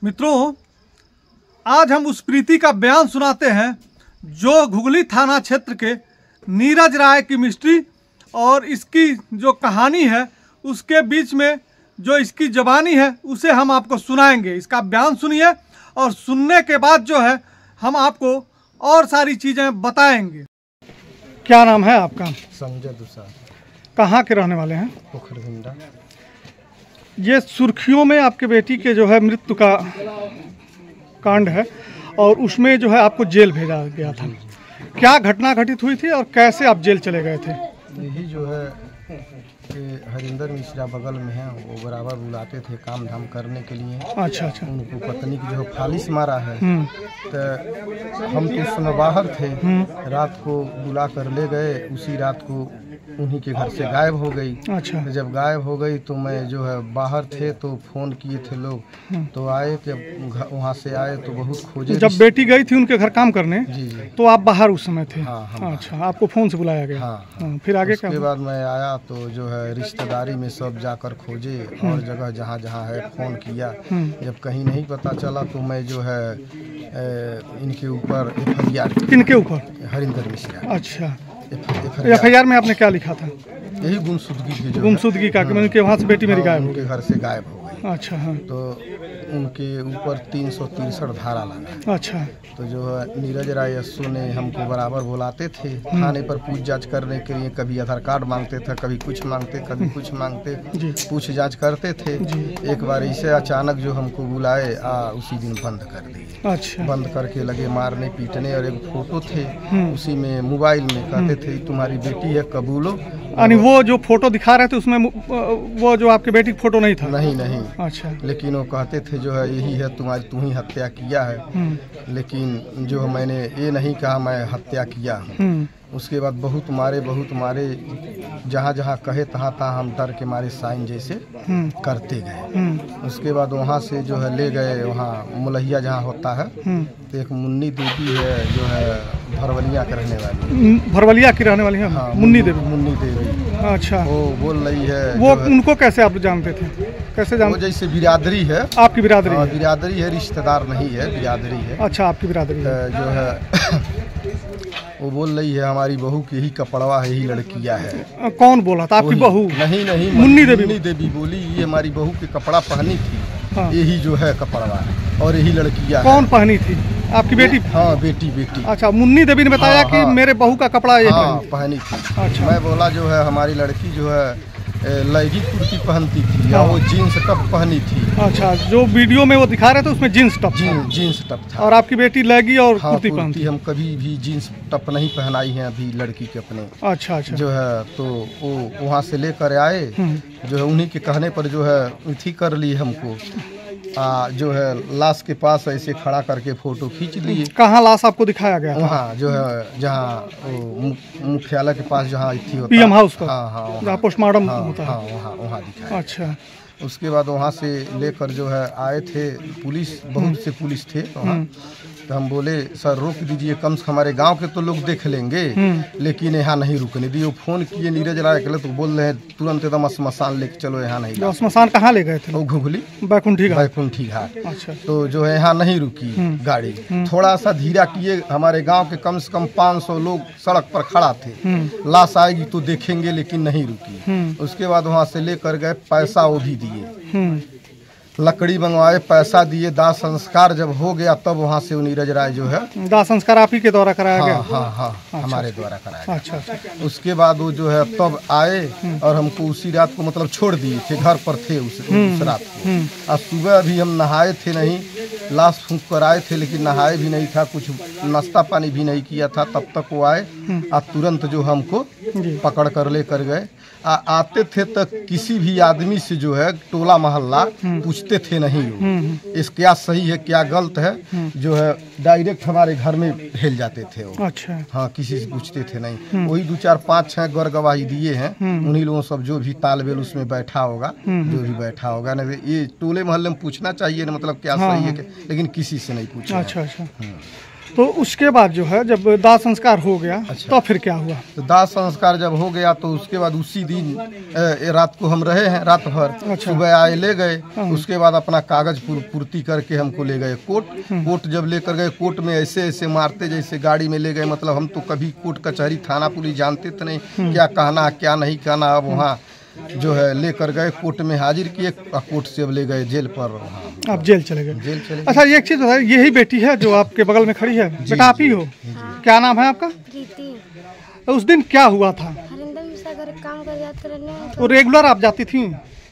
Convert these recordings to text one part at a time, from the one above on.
मित्रों, आज हम उस प्रीति का बयान सुनाते हैं जो घुगली थाना क्षेत्र के नीरज राय की मिस्ट्री और इसकी जो कहानी है उसके बीच में जो इसकी जबानी है उसे हम आपको सुनाएंगे। इसका बयान सुनिए और सुनने के बाद जो है हम आपको और सारी चीज़ें बताएंगे। क्या नाम है आपका? संजय दुसार। कहाँ के रहने वाले हैं? पोखरगुंडा। ये सुर्खियों में आपके बेटी के जो है मृत्यु का कांड है और उसमें जो है आपको जेल भेजा गया था। क्या घटना घटित हुई थी और कैसे आप जेल चले गए थे? यही जो है कि हरिंदर मिश्रा बगल में है, वो बराबर बुलाते थे काम धाम करने के लिए। अच्छा। उनको पत्नी की जो फालिश मारा है तो हम तो उस समय बाहर थे। रात को बुला कर ले गए, उसी रात को उन्हीं के घर से गायब हो गई। अच्छा। तो जब गायब हो गई तो मैं जो है बाहर थे तो फ़ोन किए थे लोग, तो आए कि वहाँ से आए तो बहुत खोजे। जब बेटी गई थी उनके घर काम करने जी तो आप बाहर उस समय थे? हाँ। अच्छा, आपको फ़ोन से बुलाया गया? हाँ। फिर आगे क्या? उसके बाद मैं आया तो जो है रिश्तेदारी में सब जाकर खोजे और जगह जहाँ जहाँ है फ़ोन किया। जब कहीं नहीं पता चला तो मैं जो है इनके ऊपर FIR। किनके ऊपर? हरिंदर मिश्रा। अच्छा। FIR में आपने क्या लिखा था? यही गुमशुदगी की, गुमशुदगी का कि उनके वहाँ से बेटी मेरी गायब, उनके घर से गायब हो गई। अच्छा। हाँ। तो उनके ऊपर 363 धारा लगा। अच्छा। तो जो है नीरज राय SO ने हमको बराबर बुलाते थे थाने पर पूछ जांच करने के लिए। कभी आधार कार्ड मांगते थे, कभी कुछ मांगते, कभी कुछ मांगते, पूछ जांच करते थे। एक बार इसे अचानक जो हमको बुलाए उसी दिन बंद कर दिए। अच्छा। बंद करके लगे मारने पीटने। और एक फोटो थे उसी में मोबाइल में, कहते थे तुम्हारी बेटी है कबूलो। यानी वो जो फोटो दिखा रहे थे उसमें वो जो आपकी बेटी की फोटो नहीं था? नहीं। अच्छा। लेकिन वो कहते थे जो है यही है तुम्हारी, तू ही हत्या किया है। लेकिन जो मैंने ये नहीं कहा मैं हत्या किया हूँ। उसके बाद बहुत मारे, जहाँ जहाँ कहे तहाँ हम डर के मारे साइन जैसे करते गए। उसके बाद वहाँ से जो है ले गए वहाँ मुलहिया जहाँ होता है, तो एक मुन्नी देवी है जो है भरवलिया के रहने वाली। भरवलिया की रहने वाली है? हाँ, मुन्नी देवी। अच्छा। वो बोल रही है वो उनको कैसे आप जानते थे? कैसे जानते? वो जैसे बिरादरी है। आपकी बिरादरी? बिरादरी है, रिश्तेदार नहीं है, बिरादरी है। अच्छा, आपकी बिरादरी है। जो है वो बोल रही है हमारी बहू की ही कपड़वा है, यही लड़कियां है। कौन बोला था? आपकी बहू? नहीं, मुन्नी देवी बोली ये हमारी बहू के कपड़ा पहनी थी। हाँ। यही जो है कपड़वा और यही लड़कियां। कौन पहनी थी? आपकी बेटी? हाँ, बेटी। अच्छा, मुन्नी देवी ने बताया कि मेरे बहू का कपड़ा ये पहनी थी। अच्छा। मैं बोला जो है हमारी लड़की जो है लैगी कुर्ती पहनती थी या वो जीन्स टॉप पहनी थी। अच्छा, जो वीडियो में वो दिखा रहे थे उसमें जीन्स टॉप? जीन्स टॉप था। और आपकी बेटी लैगी और कुर्ती पहनती? हम कभी भी जीन्स टॉप नहीं पहनाई है अभी लड़की के अपने। अच्छा। जो है तो वो वहाँ से लेकर आए, जो है उन्हीं के कहने पर जो है इथी कर ली हमको। जो है लाश के पास ऐसे खड़ा करके फोटो खींच लिए। कहाँ लाश आपको दिखाया गया? वहाँ जो है जहाँ मुख्यालय के पास जहाँ इथी होता PM हाउस का? हाँ, जहाँ पोस्टमार्टम होता है। वहाँ दिखाया। अच्छा। उसके बाद वहाँ से लेकर जो है आए थे पुलिस, बहुत से पुलिस थे वहाँ। तो हम बोले सर रोक दीजिए, कम से कम हमारे गांव के तो लोग देख लेंगे, लेकिन यहाँ नहीं रुकने दिए। वो फ़ोन किए नीरज राय के लिए तो बोल रहे हैं तुरंत एकदम स्मशान लेके चलो, यहाँ नहीं। स्मशान कहाँ ले गए थे? वो घुगली बैकुंठी घाट। अच्छा। तो जो है यहाँ नहीं रुकी गाड़ी। थोड़ा सा धीरा किए, हमारे गाँव के कम से कम 500 लोग सड़क पर खड़ा थे। लाश आएगी तो देखेंगे, लेकिन नहीं रुकी। उसके बाद वहाँ से लेकर गए, पैसा वो भी दिए, लकड़ी मंगवाए, पैसा दिए। दाह संस्कार जब हो गया तब वहाँ से नीरज राय जो है दाह संस्कार आप ही के द्वारा कराया गया? हाँ। अच्छा। हमारे द्वारा कराया। अच्छा। उसके बाद वो जो है तब आए और हमको उसी रात को मतलब छोड़ दिए थे, घर पर थे उस रात को। और सुबह अभी हम नहाए थे नहीं, लाश फूंक कर आए थे, लेकिन नहाए भी नहीं था, कुछ नाश्ता पानी भी नहीं किया था। तब तक वो आए और तुरंत जो हमको पकड़ कर ले कर गए। आते थे तो किसी भी आदमी से जो है टोला मोहल्ला पूछते थे नहीं हो इस क्या सही है क्या गलत है, जो है डायरेक्ट हमारे घर में भेज जाते थे वो। अच्छा। हाँ, किसी से पूछते थे नहीं। वही 2 4 5 6 गौर गवाही दिए हैं, उन्हीं लोगों सब जो भी तालबेल उसमें बैठा होगा, जो भी बैठा होगा ना, ये टोले मोहल्ले में पूछना चाहिए ना, मतलब क्या सही है, लेकिन किसी से नहीं पूछा। अच्छा। तो उसके बाद जो है जब दाह संस्कार हो गया तो फिर क्या हुआ? तो दाह संस्कार जब हो गया तो उसके बाद उसी दिन रात को हम रहे हैं, रात भर। सुबह आए ले गए, उसके बाद अपना कागज पूर्ति करके हमको ले गए कोर्ट जब लेकर गए कोर्ट में ऐसे ऐसे मारते जैसे गाड़ी में ले गए। मतलब हम तो कभी कोर्ट कचहरी थाना पुलिस जानते थे नहीं, क्या कहना क्या नहीं कहना। अब वहाँ जो है लेकर गए कोर्ट में हाजिर किए, कोर्ट से अब ले गए जेल पर। आप जेल चले गए? अच्छा, एक चीज बताइए, यही बेटी है जो आपके बगल में खड़ी है? बेटा आप ही हो? क्या नाम है आपका? उस दिन क्या हुआ था? काम कर जाते रहने। तो रेगुलर आप जाती थी?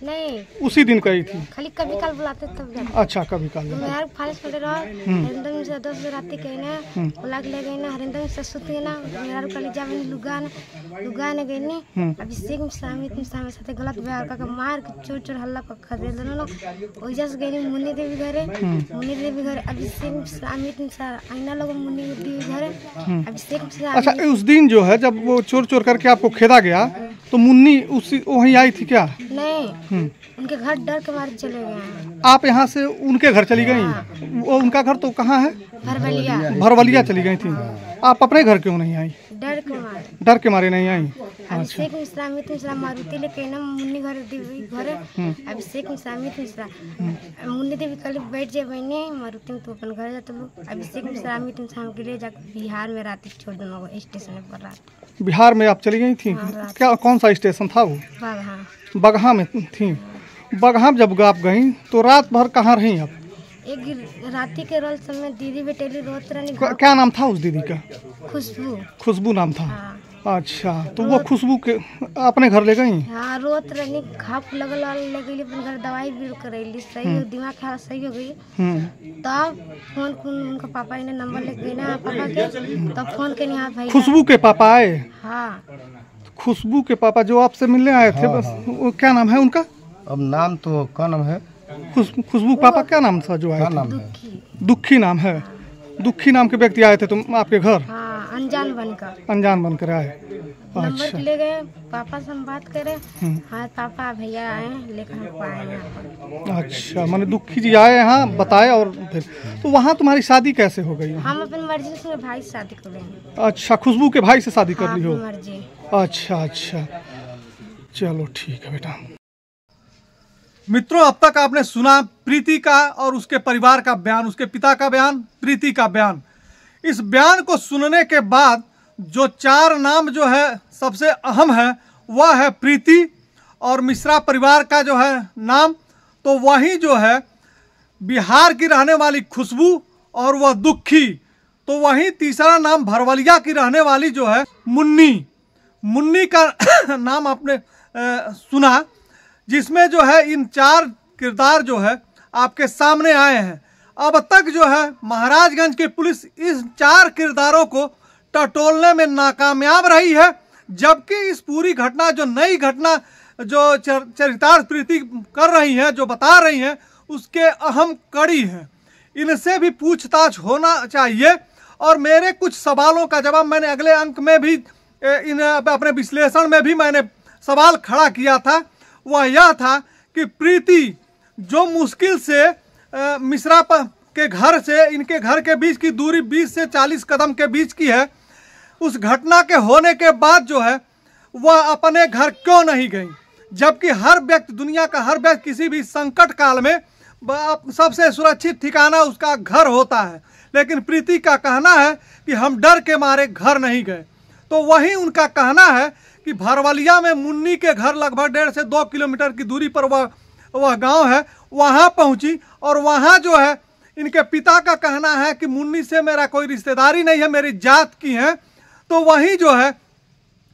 नहीं, उसी दिन गई थी? खाली कभी काल बुलाते तब जाते। अच्छा, कभी काल। यार फालिस पड़े रहो, हरिंदर में से 10 बजे रात के ना बुला के ले गए ना, हरिंदर में से सुते ना, मेरा कल जावे लुगा ने गए ने। अभिषेक में सामित में साथे गलत व्यवहार का मार के चोर हल्ला को खदे देनो लोग। ओइजा से गए मुन्नी देवी घरे, अभिषेक में सामित में आईना लोग मुन्नी देवी घरे, अभिषेक में। अच्छा, उस दिन जो है जब वो चोर करके आपको खेदा गया तो मुन्नी उसी वहीं आई थी क्या? नहीं, उनके घर डर के मारे चले गए। आप यहाँ से उनके घर चली गई? वो उनका घर तो कहाँ है? भरवलिया चली गई थी। आप अपने घर क्यों नहीं आई? डर के मारे नहीं आई? अभिषेक मिश्रा अमित मिश्रा मारुति लेके ना मुन्नी घर देवी घरे, अभिषेक मिश्रा अमित मिश्रा मुन्नी देवी कल बैठ जाए बहने मारुति में तो अपन घर जाते लोग। अभिषेक मिश्रा अमित मिश्रा के लिए जाकर बिहार में रात छोड़ देना स्टेशन पर। रात बिहार में आप चली गई थी? क्या कौन सा स्टेशन था वो? बगहा में थी। बगहा जब आप गई तो रात भर कहाँ रही आप? एक राती के रोल समय दीदी बेटेली रोत रही। क्या नाम था उस दीदी का? खुशबू नाम था। अच्छा, तो वो खुशबू के अपने घर ले गई? हाँ, रोत रही, खाप लगल ले गई अपन घर, दवाई भी करैली, सही हो, दिमाग खराब सही हो गई। तब फोन उनका पापा ने नंबर ले गई ना पापा के, तब फोन के नहीं भाई। खुशबू के पापा आए? हाँ, खुशबू के पापा जो आपसे मिलने आए थे। बस वो क्या नाम है उनका? अब नाम तो क्या नाम है? खुशबू पापा क्या नाम था जो आए थे? दुखी नाम है। दुखी नाम के व्यक्ति आए थे तुम आपके घर? हाँ, अनजान बनकर आए। नंबर ले गए, पापा से हम बात करे। हाँ पापा भैया आए लेकर हमको आए यहाँ। अच्छा, मैंने दुखी जी आए यहाँ बताए और फिर तो वहाँ तुम्हारी शादी कैसे हो गई? हम अपनी मर्जी से भाई से शादी कर रहे। अच्छा, खुशबू के भाई से शादी कर ली हो? मर्जी। अच्छा, चलो ठीक है बेटा। मित्रों, अब तक आपने सुना प्रीति का और उसके परिवार का बयान, उसके पिता का बयान, प्रीति का बयान। इस बयान को सुनने के बाद जो 4 नाम जो है सबसे अहम है वह है प्रीति और मिश्रा परिवार का जो है नाम, तो वही जो है बिहार की रहने वाली खुशबू और वह दुखी, तो वहीं तीसरा नाम भरवलिया की रहने वाली जो है मुन्नी का नाम आपने सुना, जिसमें जो है इन 4 किरदार जो है आपके सामने आए हैं। अब तक जो है महाराजगंज की पुलिस इस 4 किरदारों को टटोलने में नाकामयाब रही है, जबकि इस पूरी घटना जो नई घटना जो चरितार्थ प्रीति कर रही हैं, जो बता रही हैं, उसके अहम कड़ी है। इनसे भी पूछताछ होना चाहिए। और मेरे कुछ सवालों का जवाब मैंने अगले अंक में भी अपने विश्लेषण में भी मैंने सवाल खड़ा किया था। वह यह था कि प्रीति जो मुश्किल से मिश्रा के घर से इनके घर के बीच की दूरी 20 से 40 कदम के बीच की है, उस घटना के होने के बाद जो है वह अपने घर क्यों नहीं गई? जबकि हर व्यक्ति, दुनिया का हर व्यक्ति किसी भी संकट काल में सबसे सुरक्षित ठिकाना उसका घर होता है, लेकिन प्रीति का कहना है कि हम डर के मारे घर नहीं गए। तो वही उनका कहना है कि भरवलिया में मुन्नी के घर लगभग 1.5 से 2 किलोमीटर की दूरी पर वह गांव है, वहां पहुंची और वहां जो है इनके पिता का कहना है कि मुन्नी से मेरा कोई रिश्तेदारी नहीं है, मेरी जात की है। तो वहीं जो है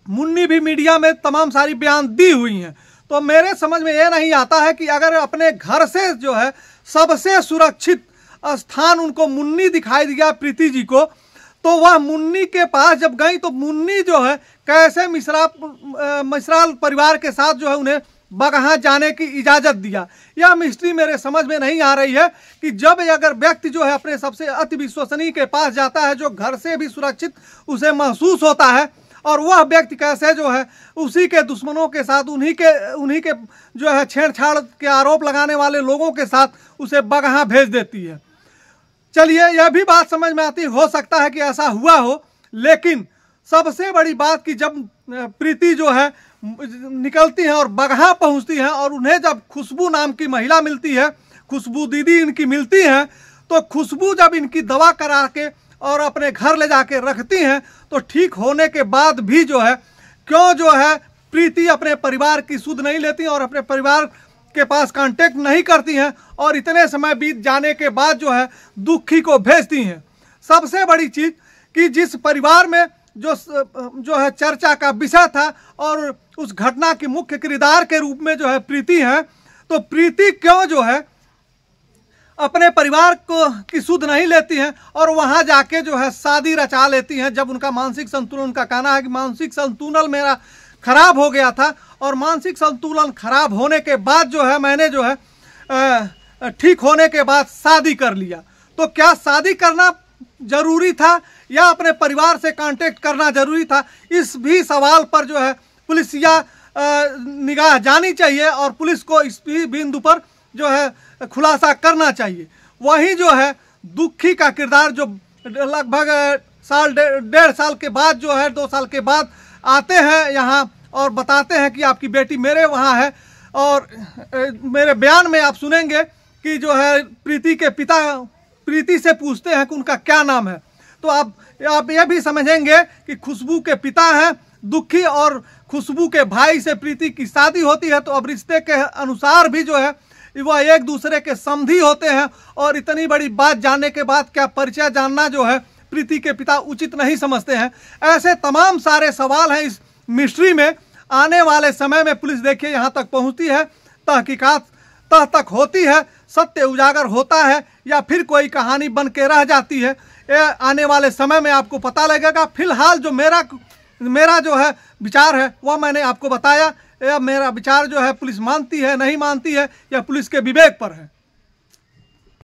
मुन्नी भी मीडिया में तमाम सारी बयान दी हुई हैं। तो मेरे समझ में ये नहीं आता है कि अगर अपने घर से जो है सबसे सुरक्षित स्थान उनको मुन्नी दिखाई दिया प्रीति जी को, तो वह मुन्नी के पास जब गई तो मुन्नी जो है कैसे मिश्रा परिवार के साथ जो है उन्हें बगहा जाने की इजाज़त दिया। यह मिस्ट्री मेरे समझ में नहीं आ रही है कि जब अगर व्यक्ति जो है अपने सबसे अति विश्वसनीय के पास जाता है, जो घर से भी सुरक्षित उसे महसूस होता है, और वह व्यक्ति कैसे जो है उसी के दुश्मनों के साथ, उन्हीं के जो है छेड़छाड़ के आरोप लगाने वाले लोगों के साथ उसे बगहा भेज देती है। चलिए, यह भी बात समझ में आती, हो सकता है कि ऐसा हुआ हो, लेकिन सबसे बड़ी बात कि जब प्रीति जो है निकलती हैं और बगहा पहुंचती हैं और उन्हें जब खुशबू नाम की महिला मिलती है, खुशबू दीदी इनकी मिलती हैं, तो खुशबू जब इनकी दवा करा के और अपने घर ले जाके रखती हैं, तो ठीक होने के बाद भी जो है क्यों जो है प्रीति अपने परिवार की सुध नहीं लेती और अपने परिवार के पास कांटेक्ट नहीं करती हैं और इतने समय बीत जाने के बाद जो है दुखी को भेजती हैं। सबसे बड़ी चीज़ कि जिस परिवार में जो है चर्चा का विषय था और उस घटना की मुख्य किरदार के रूप में जो है प्रीति है, तो प्रीति क्यों जो है अपने परिवार को की सुध नहीं लेती हैं और वहां जाके जो है शादी रचा लेती हैं। जब उनका मानसिक संतुलन, उनका कहना है कि मानसिक संतुलन मेरा खराब हो गया था और मानसिक संतुलन खराब होने के बाद जो है मैंने जो है ठीक होने के बाद शादी कर लिया। तो क्या शादी करना जरूरी था या अपने परिवार से कांटेक्ट करना जरूरी था? इस भी सवाल पर जो है पुलिसिया निगाह जानी चाहिए और पुलिस को इस बिंदु पर जो है खुलासा करना चाहिए। वहीं जो है दुखी का किरदार जो लगभग डेढ़ साल के बाद जो है 2 साल के बाद आते हैं यहाँ और बताते हैं कि आपकी बेटी मेरे वहाँ है, और मेरे बयान में आप सुनेंगे कि जो है प्रीति के पिता प्रीति से पूछते हैं कि उनका क्या नाम है, तो आप यह भी समझेंगे कि खुशबू के पिता हैं दुखी और खुशबू के भाई से प्रीति की शादी होती है। तो अब रिश्ते के अनुसार भी जो है वह एक दूसरे के समधी होते हैं और इतनी बड़ी बात जानने के बाद क्या परिचय जानना जो है प्रीति के पिता उचित नहीं समझते हैं? ऐसे तमाम सारे सवाल हैं इस मिस्ट्री में। आने वाले समय में पुलिस देखिए यहाँ तक पहुँचती है, तहकीकात तह तक होती है, सत्य उजागर होता है या फिर कोई कहानी बन के रह जाती है, ये आने वाले समय में आपको पता लगेगा। फिलहाल जो मेरा जो है विचार है वह मैंने आपको बताया। यह मेरा विचार जो है पुलिस मानती है नहीं मानती है या पुलिस के विवेक पर है।